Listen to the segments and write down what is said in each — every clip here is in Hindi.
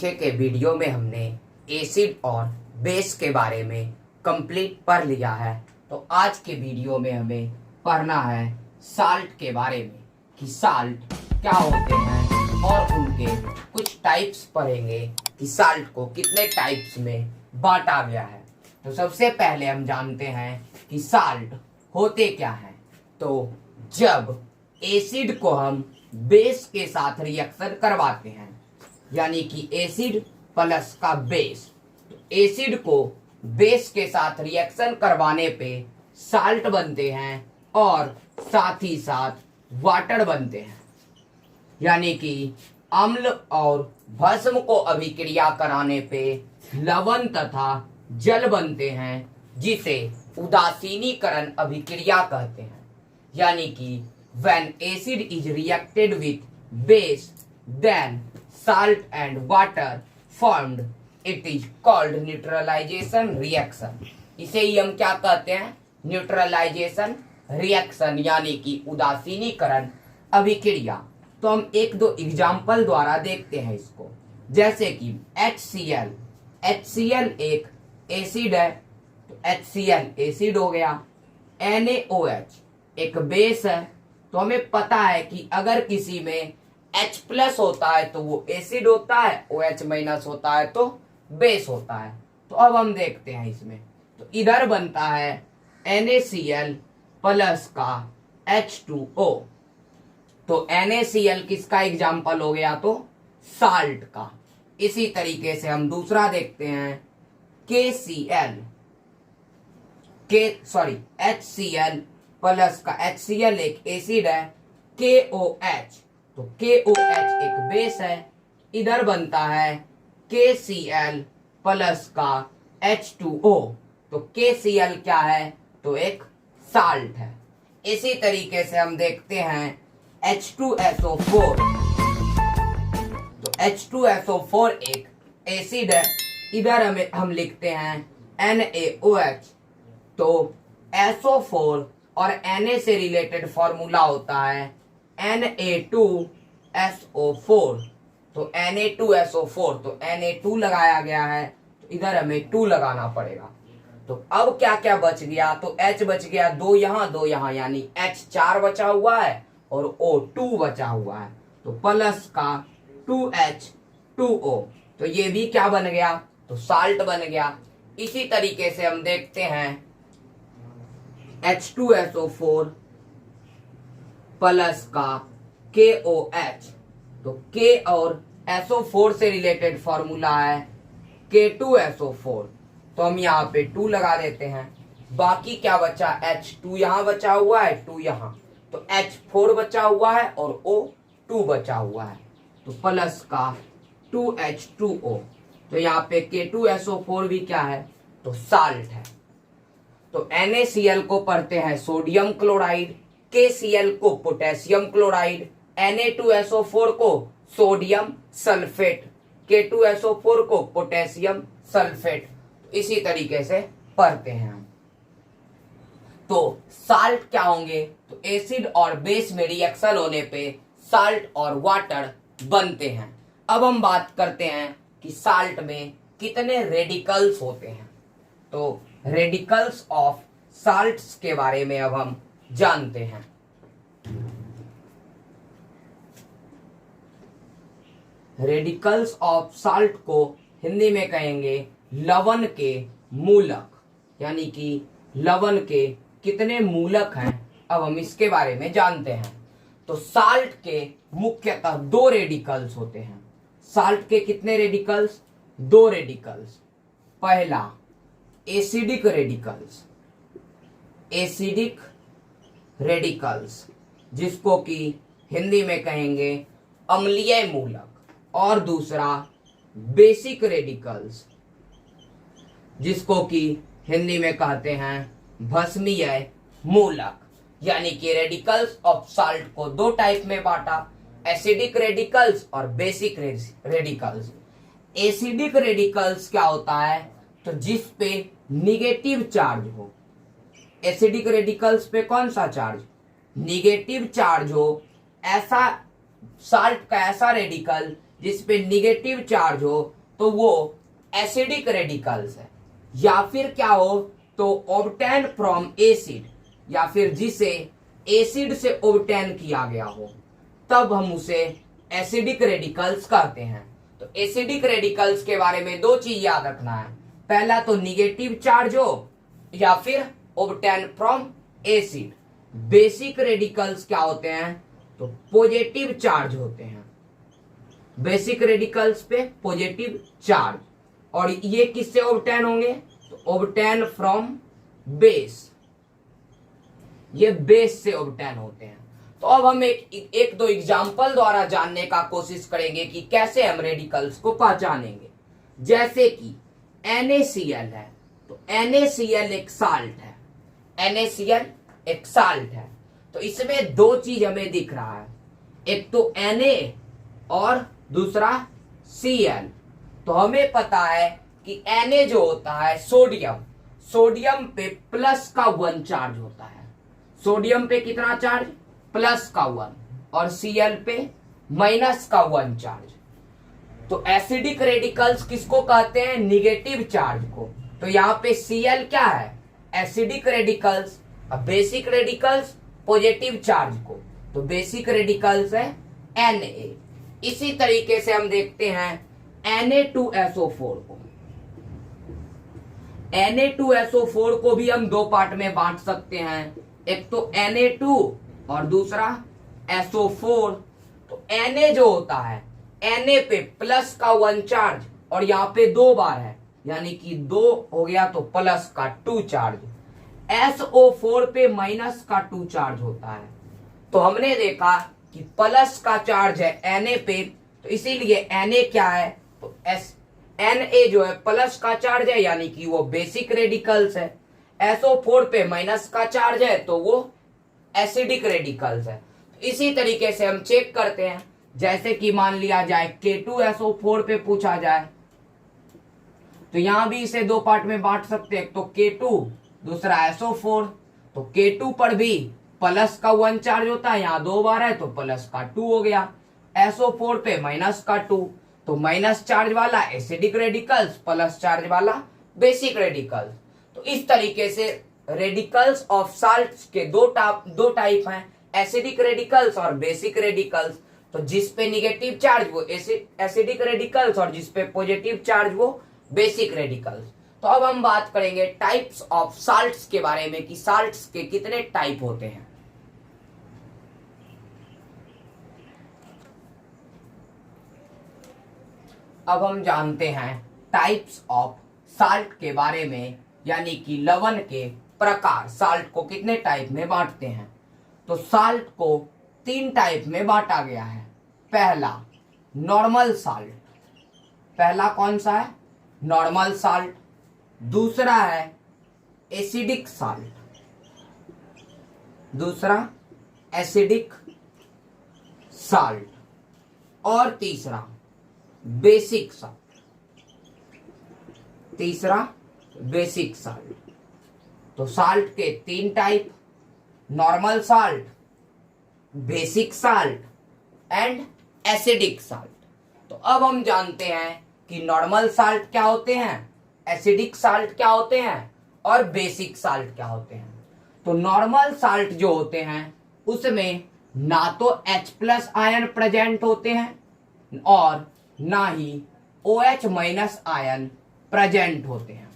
पीछे के वीडियो में हमने एसिड और बेस के बारे में कंप्लीट पढ़ लिया है। तो आज के वीडियो में हमें पढ़ना है साल्ट के बारे में कि साल्ट क्या होते हैं और उनके कुछ टाइप्स पढ़ेंगे कि साल्ट को कितने टाइप्स में बांटा गया है। तो सबसे पहले हम जानते हैं कि साल्ट होते क्या हैं। तो जब एसिड को हम बेस के साथ रिएक्शन करवाते हैं, यानी कि एसिड प्लस का बेस, तो एसिड को बेस के साथ रिएक्शन करवाने पे साल्ट बनते हैं और साथ ही साथ वाटर बनते हैं, यानी कि अम्ल और भस्म को अभिक्रिया कराने पे लवण तथा जल बनते हैं, जिसे उदासीनीकरण अभिक्रिया कहते हैं। यानी कि when acid is reacted with base, then salt and water formed. It is called neutralization reaction. इसे ही हम क्या कहते हैं? न्यूट्रलाइजेशन रिएक्शन, यानी कि उदासीनीकरण अभिक्रिया। तो हम एक दो एग्जाम्पल द्वारा देखते हैं इसको, जैसे कि HCl। HCl एक एसिड है, तो HCl एसिड हो गया। NaOH एक बेस है, तो हमें पता है कि अगर किसी में H प्लस होता है तो वो एसिड होता है, OH माइनस होता है तो बेस होता है। तो अब हम देखते हैं इसमें, तो इधर बनता है NaCl प्लस का H2O। तो NaCl किसका एग्जाम्पल हो गया? तो साल्ट का। इसी तरीके से हम दूसरा देखते हैं HCl प्लस का HCl एक एसिड है, KOH, तो KOH एक बेस है, इधर बनता है KCl प्लस का H2O। तो KCl क्या है? तो एक साल्ट है। इसी तरीके से हम देखते हैं H2SO4। तो H2SO4 एक एसिड है, इधर हम लिखते हैं NaOH। तो SO4 और Na से रिलेटेड फॉर्मूला होता है Na2SO4। तो Na2SO4, तो Na2 लगाया गया है, तो इधर हमें 2 लगाना पड़ेगा। तो अब क्या क्या बच गया? तो H बच गया, 2 यहाँ 2 यहाँ, यानी H 4 बचा हुआ है और O 2 बचा हुआ है, तो प्लस का 2H2O। तो ये भी क्या बन गया? तो साल्ट बन गया। इसी तरीके से हम देखते हैं H2SO4 प्लस का KOH। तो K और SO4 से रिलेटेड फॉर्मूला है K2SO4। तो हम यहाँ पे 2 लगा देते हैं। बाकी क्या बचा? H2 यहाँ बचा हुआ है, 2 यहाँ, तो H4 बचा हुआ है और O2 बचा हुआ है, तो प्लस का 2H2O। तो यहाँ पे K2SO4 भी क्या है? तो साल्ट है। तो NaCl को पढ़ते हैं सोडियम क्लोराइड, KCl को पोटेशियम क्लोराइड, Na2SO4 को सोडियम सल्फेट, K2SO4 को पोटेशियम सल्फेट। इसी तरीके से पढ़ते हैं हम। तो साल्ट क्या होंगे? तो एसिड और बेस में रिएक्शन होने पे साल्ट और वाटर बनते हैं। अब हम बात करते हैं कि साल्ट में कितने रेडिकल्स होते हैं। तो रेडिकल्स ऑफ साल्ट्स के बारे में अब हम जानते हैं। रेडिकल्स ऑफ साल्ट को हिंदी में कहेंगे लवण के मूलक, यानी कि लवण के कितने मूलक हैं, अब हम इसके बारे में जानते हैं। तो साल्ट के मुख्यतः 2 रेडिकल्स होते हैं। साल्ट के कितने रेडिकल्स? 2 रेडिकल्स। पहला एसिडिक रेडिकल्स, एसिडिक रेडिकल्स जिसको कि हिंदी में कहेंगे अम्लीय मूलक, और दूसरा बेसिक रेडिकल्स जिसको कि हिंदी में कहते हैं भस्मीय मूलक। यानी कि रेडिकल्स ऑफ साल्ट को 2 टाइप में बांटा, एसिडिक रेडिकल्स और बेसिक रेडिकल्स। एसिडिक रेडिकल्स क्या होता है? तो जिस पे निगेटिव चार्ज हो। एसिडिक रेडिकल्स पे कौन सा चार्ज? निगेटिव चार्ज हो। ऐसा साल्ट का ऐसा रेडिकल जिसपे निगेटिव चार्ज हो तो वो एसिडिक रेडिकल्स है। या फिर क्या हो तो ऑब्टेन फ्रॉम एसिड, या फिर जिसे एसिड से ऑब्टेन किया गया हो तब हम उसे एसिडिक रेडिकल्स कहते हैं। तो एसिडिक रेडिकल्स के बारे में दो चीज याद रखना है, पहला तो निगेटिव चार्ज हो या फिर obtain from acid. Basic radicals क्या होते हैं तो पॉजिटिव चार्ज होते हैं, बेसिक रेडिकल्स पे पॉजिटिव चार्ज। और ये किससे ऑब्टेन होंगे तो ऑब्टेन फ्रॉम बेस, ये बेस से ऑब्टेन होते हैं। तो अब हम एक दो एग्जाम्पल द्वारा जानने का कोशिश करेंगे कि कैसे हम रेडिकल्स को पहचानेंगे। जैसे कि NaCl है, तो NaCl एक साल्ट है, NaCl एक साल्ट है। तो इसमें दो चीज हमें दिख रहा है, एक तो Na और दूसरा Cl। तो हमें पता है कि Na जो होता है सोडियम, सोडियम पे प्लस का 1 चार्ज होता है। सोडियम पे कितना चार्ज प्लस का 1, और Cl पे माइनस का 1 चार्ज। तो एसिडिक रेडिकल्स किसको कहते हैं निगेटिव चार्ज को। तो यहाँ पे Cl क्या है एसिडिक रेडिकल्स, अब बेसिक रेडिकल्स पॉजिटिव चार्ज को, तो बेसिक रेडिकल्स है Na। इसी तरीके से हम देखते हैं Na2SO4 को। Na2SO4 को भी हम दो पार्ट में बांट सकते हैं, एक तो Na2 और दूसरा SO4। तो Na जो होता है Na पे प्लस का 1 चार्ज और यहाँ पे 2 बार है, यानी कि 2 हो गया तो प्लस का 2 चार्ज। SO4 पे माइनस का 2 चार्ज होता है। तो हमने देखा कि प्लस का चार्ज है Na पे, तो इसीलिए Na क्या है तो Na जो है प्लस का चार्ज है, यानी कि वो बेसिक रेडिकल्स है। SO4 पे माइनस का चार्ज है तो वो एसिडिक रेडिकल्स है। इसी तरीके से हम चेक करते हैं, जैसे कि मान लिया जाए K2SO4 पे पूछा जाए, तो यहां भी इसे दो पार्ट में बांट सकते हैं, एक तो K2 दूसरा SO4। तो K2 पर भी प्लस का 1 चार्ज होता है, यहाँ 2 बार है तो प्लस का 2 हो गया। SO4 पे माइनस का 2, तो माइनस चार्ज वाला एसिडिक रेडिकल्स, प्लस चार्ज वाला बेसिक रेडिकल्स। तो इस तरीके से रेडिकल्स ऑफ साल्ट्स के दो टाइप हैं, एसिडिक रेडिकल्स और बेसिक रेडिकल्स। तो जिस पे निगेटिव चार्ज वो एसिडिक रेडिकल्स और जिस पे पॉजिटिव चार्ज वो बेसिक रेडिकल्स। तो अब हम बात करेंगे टाइप्स ऑफ साल्ट्स के बारे में कि साल्ट्स के कितने टाइप होते हैं। अब हम जानते हैं टाइप्स ऑफ साल्ट के बारे में, यानी कि लवण के प्रकार। साल्ट को कितने टाइप में बांटते हैं तो साल्ट को 3 टाइप में बांटा गया है। पहला नॉर्मल साल्ट, पहला कौन सा है नॉर्मल साल्ट। दूसरा है एसिडिक साल्ट, दूसरा एसिडिक साल्ट, और तीसरा बेसिक साल्ट, तीसरा बेसिक साल्ट। तो साल्ट के 3 type, normal salt, basic salt and acidic salt. तो अब हम जानते हैं कि नॉर्मल साल्ट क्या होते हैं, एसिडिक साल्ट क्या होते हैं और बेसिक साल्ट क्या होते हैं। तो नॉर्मल साल्ट जो होते हैं उसमें ना तो H+ आयन प्रेजेंट होते हैं और ना ही OH- आयन प्रेजेंट होते हैं।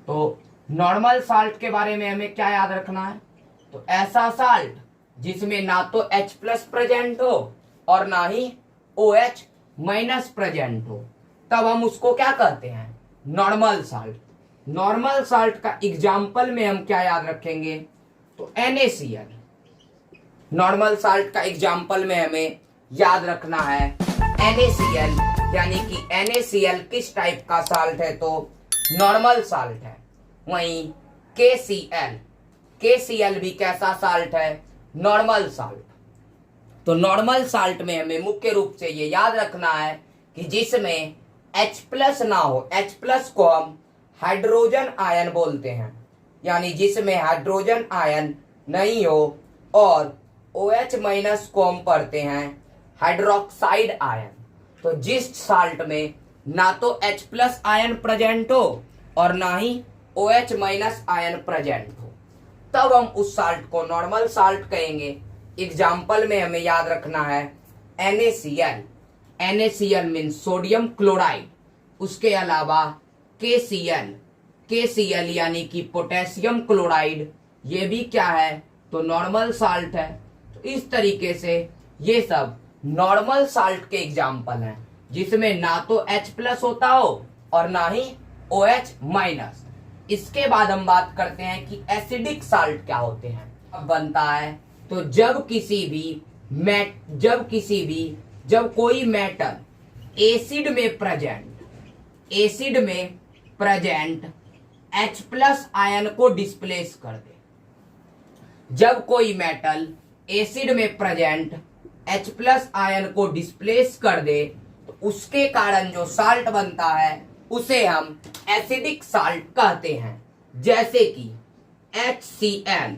तो नॉर्मल साल्ट के बारे में हमें क्या याद रखना है, तो ऐसा साल्ट जिसमें ना तो H+ प्रेजेंट हो और ना ही OH- प्रेजेंट हो, तब हम उसको क्या कहते हैं नॉर्मल साल्ट। नॉर्मल साल्ट का एग्जाम्पल में हम क्या याद रखेंगे तो NaCl। नॉर्मल साल्ट का एग्जाम्पल में हमें याद रखना है NaCl, यानी कि NaCl किस टाइप का साल्ट है तो नॉर्मल साल्ट है। वहीं KCl भी कैसा साल्ट है नॉर्मल साल्ट। तो नॉर्मल साल्ट में हमें मुख्य रूप से ये याद रखना है कि जिसमें H+ ना हो, H+ को हम हाइड्रोजन आयन बोलते हैं, यानी जिसमें हाइड्रोजन आयन नहीं हो, और OH- को हम पढ़ते हैं हाइड्रोक्साइड आयन। तो जिस साल्ट में ना तो H प्लस आयन प्रेजेंट हो और ना ही OH माइनस आयन प्रेजेंट हो, तब हम उस साल्ट को नॉर्मल साल्ट कहेंगे। एग्जाम्पल में हमें याद रखना है NaCl, NaCl mean sodium chloride, उसके अलावा KCl, KCl यानी कि पोटेशियम क्लोराइड, ये भी क्या है तो नॉर्मल साल्ट है। तो इस तरीके से ये सब नॉर्मल साल्ट के एग्जाम्पल हैं जिसमें ना तो H प्लस होता हो और ना ही OH माइनस। इसके बाद हम बात करते हैं कि एसिडिक साल्ट क्या होते हैं। अब बनता है तो जब कोई मेटल एसिड में प्रेजेंट H प्लस आयन को डिस्प्लेस कर दे। जब कोई मेटल एसिड में प्रेजेंट H प्लस आयन को डिस्प्लेस कर दे तो उसके कारण जो साल्ट बनता है उसे हम एसिडिक साल्ट कहते हैं। जैसे कि HCl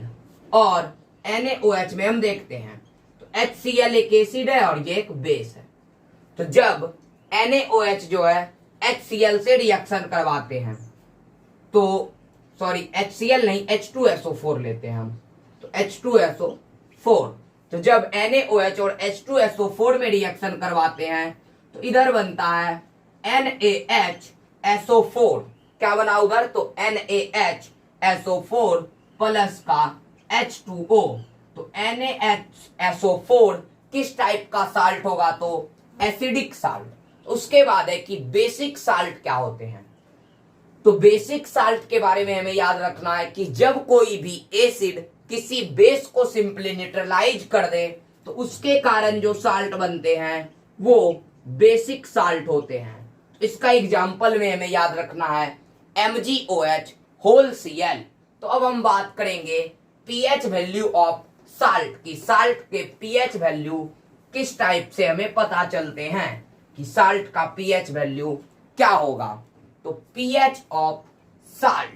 और NaOH में हम देखते हैं तो HCl एक एसिड है और ये एक बेस है। तो जब NaOH जो है HCl से रिएक्शन करवाते हैं तो HCl नहीं H2SO4 लेते हैं हम, तो H2SO4, तो जब NaOH और H2SO4 में रिएक्शन करवाते हैं तो इधर बनता है NaHSO4। क्या बना उधर तो NaHSO4 प्लस का H2O। तो NaHSO4 किस टाइप का साल्ट होगा तो एसिडिक साल्ट। उसके बाद है कि बेसिक साल्ट क्या होते हैं। तो बेसिक साल्ट के बारे में हमें याद रखना है कि जब कोई भी एसिड किसी बेस को सिंपली न्यूट्रलाइज कर दे तो उसके कारण जो साल्ट बनते हैं वो बेसिक साल्ट होते हैं। इसका एग्जाम्पल में हमें याद रखना है MgOH होल Cl। तो अब हम बात करेंगे पीएच वैल्यू ऑफ साल्ट की। साल्ट के पीएच वैल्यू किस टाइप से हमें पता चलते हैं कि साल्ट का पीएच वैल्यू क्या होगा। तो पीएच ऑफ साल्ट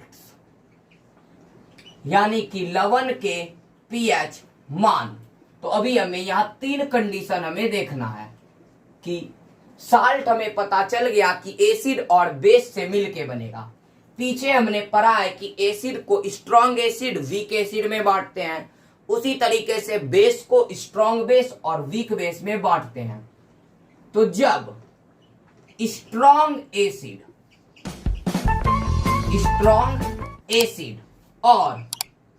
यानी कि लवण के पीएच मान। तो अभी हमें यहां 3 कंडीशन हमें देखना है कि साल्ट हमें पता चल गया कि एसिड और बेस से मिलके बनेगा। पीछे हमने पढ़ा है कि एसिड को स्ट्रॉन्ग एसिड वीक एसिड में बांटते हैं, उसी तरीके से बेस को स्ट्रॉन्ग बेस और वीक बेस में बांटते हैं। तो जब स्ट्रॉन्ग एसिड और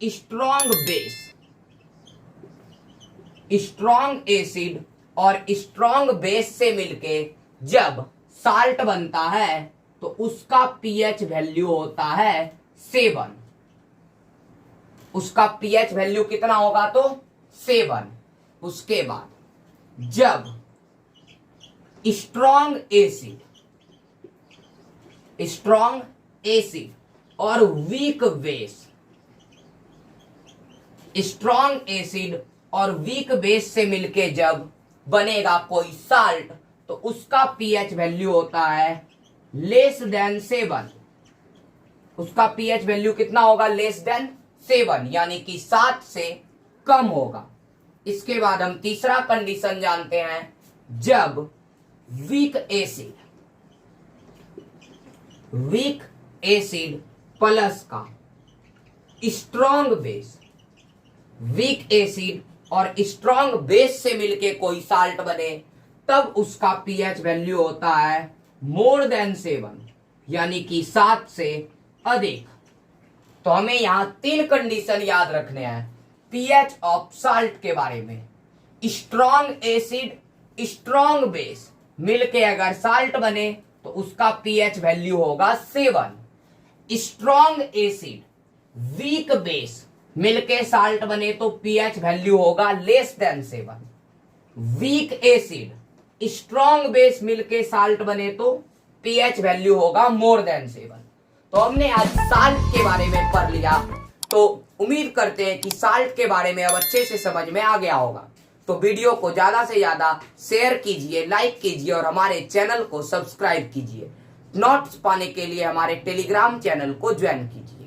स्ट्रॉन्ग एसिड और स्ट्रॉन्ग बेस से मिलके जब साल्ट बनता है तो उसका पीएच वैल्यू होता है 7। उसका पीएच वैल्यू कितना होगा तो 7। उसके बाद जब स्ट्रॉन्ग एसिड और वीक बेस, स्ट्रॉन्ग एसिड और वीक बेस से मिलके जब बनेगा कोई साल्ट तो उसका पीएच वैल्यू होता है लेस देन 7। उसका पीएच वैल्यू कितना होगा लेस देन 7 यानी कि 7 से कम होगा। इसके बाद हम तीसरा कंडीशन जानते हैं जब वीक एसिड प्लस का स्ट्रॉन्ग बेस, वीक एसिड और स्ट्रॉन्ग बेस से मिलके कोई साल्ट बने तब उसका पीएच वैल्यू होता है मोर देन 7 यानी कि 7 से अधिक। तो हमें यहां 3 कंडीशन याद रखने हैं पीएच ऑफ साल्ट के बारे में। स्ट्रॉन्ग एसिड स्ट्रॉन्ग बेस मिलके अगर साल्ट बने तो उसका पीएच वैल्यू होगा 7। स्ट्रॉन्ग एसिड वीक बेस मिलके साल्ट बने तो पीएच वैल्यू होगा less than 7। Weak acid strong base मिलके साल्ट बने तो पीएच वैल्यू होगा मोर देन 7। तो हमने आज साल्ट के बारे में पढ़ लिया। तो उम्मीद करते हैं कि साल्ट के बारे में अब अच्छे से समझ में आ गया होगा। तो वीडियो को ज्यादा से ज्यादा शेयर कीजिए, लाइक कीजिए और हमारे चैनल को सब्सक्राइब कीजिए। नोट्स पाने के लिए हमारे टेलीग्राम चैनल को ज्वाइन कीजिए।